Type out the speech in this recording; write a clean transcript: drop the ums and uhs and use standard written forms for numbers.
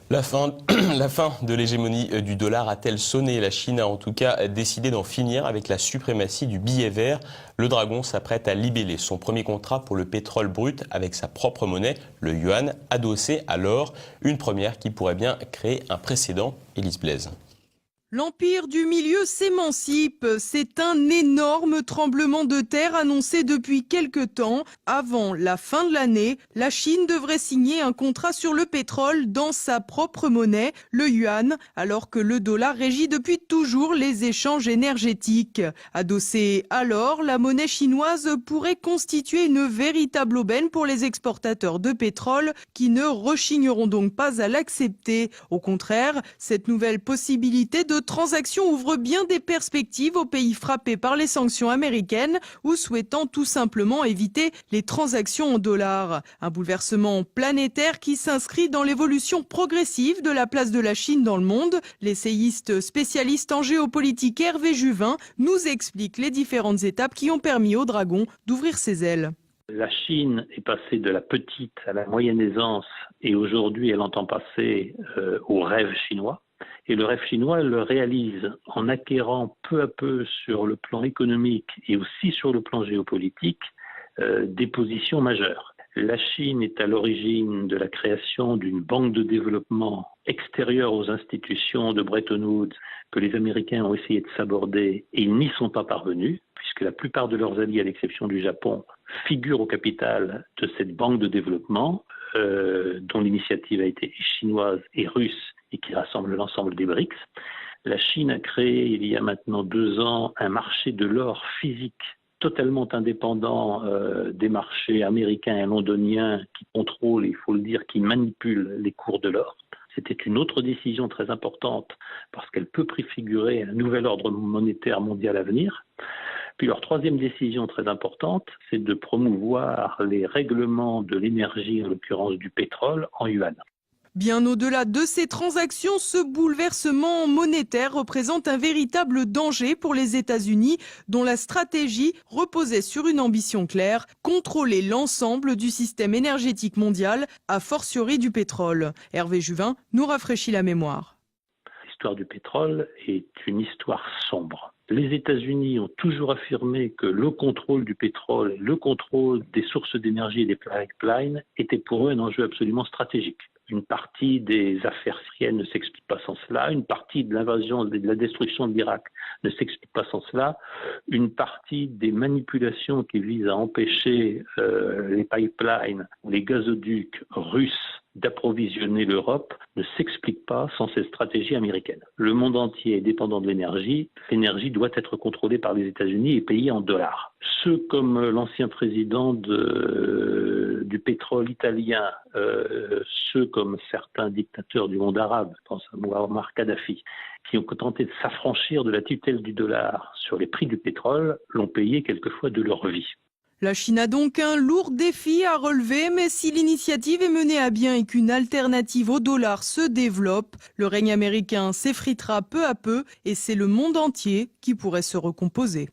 La fin de l'hégémonie du dollar a-t-elle sonné? La Chine a en tout cas décidé d'en finir avec la suprématie du billet vert. Le dragon s'apprête à libeller son premier contrat pour le pétrole brut avec sa propre monnaie, le yuan, adossé à l'or. Une première qui pourrait bien créer un précédent. Élise Blaise. L'Empire du Milieu s'émancipe. C'est un énorme tremblement de terre annoncé depuis quelque temps. Avant la fin de l'année, la Chine devrait signer un contrat sur le pétrole dans sa propre monnaie, le yuan, alors que le dollar régit depuis toujours les échanges énergétiques. Adossée à l'or, la monnaie chinoise pourrait constituer une véritable aubaine pour les exportateurs de pétrole qui ne rechigneront donc pas à l'accepter. Au contraire, cette nouvelle possibilité de transaction ouvre bien des perspectives aux pays frappés par les sanctions américaines ou souhaitant tout simplement éviter les transactions en dollars. Un bouleversement planétaire qui s'inscrit dans l'évolution progressive de la place de la Chine dans le monde. L'essayiste spécialiste en géopolitique Hervé Juvin nous explique les différentes étapes qui ont permis au dragon d'ouvrir ses ailes. La Chine est passée de la petite à la moyenne aisance et aujourd'hui elle entend passer au rêve chinois. Et le rêve chinois, elle le réalise en acquérant peu à peu sur le plan économique et aussi sur le plan géopolitique des positions majeures. La Chine est à l'origine de la création d'une banque de développement extérieure aux institutions de Bretton Woods que les Américains ont essayé de saborder et ils n'y sont pas parvenus, puisque la plupart de leurs alliés, à l'exception du Japon, figurent au capital de cette banque de développement dont l'initiative a été chinoise et russe et qui rassemble l'ensemble des BRICS. La Chine a créé il y a maintenant 2 ans un marché de l'or physique totalement indépendant des marchés américains et londoniens qui contrôlent, il faut le dire, qui manipulent les cours de l'or. C'était une autre décision très importante parce qu'elle peut préfigurer un nouvel ordre monétaire mondial à venir. Puis leur troisième décision très importante, c'est de promouvoir les règlements de l'énergie, en l'occurrence du pétrole, en yuan. Bien au-delà de ces transactions, ce bouleversement monétaire représente un véritable danger pour les États-Unis, dont la stratégie reposait sur une ambition claire, contrôler l'ensemble du système énergétique mondial, a fortiori du pétrole. Hervé Juvin nous rafraîchit la mémoire. L'histoire du pétrole est une histoire sombre. Les États-Unis ont toujours affirmé que le contrôle du pétrole, le contrôle des sources d'énergie et des pipelines était pour eux un enjeu absolument stratégique. Une partie des affaires syriennes ne s'explique pas sans cela, une partie de l'invasion, de la destruction de l'Irak ne s'explique pas sans cela, une partie des manipulations qui visent à empêcher les pipelines, les gazoducs russes d'approvisionner l'Europe ne s'explique pas sans cette stratégie américaine. Le monde entier est dépendant de l'énergie. L'énergie doit être contrôlée par les États-Unis et payée en dollars. Ceux comme l'ancien président du pétrole italien, ceux comme certains dictateurs du monde arabe, je pense à Muammar Kadhafi, qui ont tenté de s'affranchir de la tutelle du dollar sur les prix du pétrole, l'ont payé quelquefois de leur vie. La Chine a donc un lourd défi à relever, mais si l'initiative est menée à bien et qu'une alternative au dollar se développe, le règne américain s'effritera peu à peu et c'est le monde entier qui pourrait se recomposer.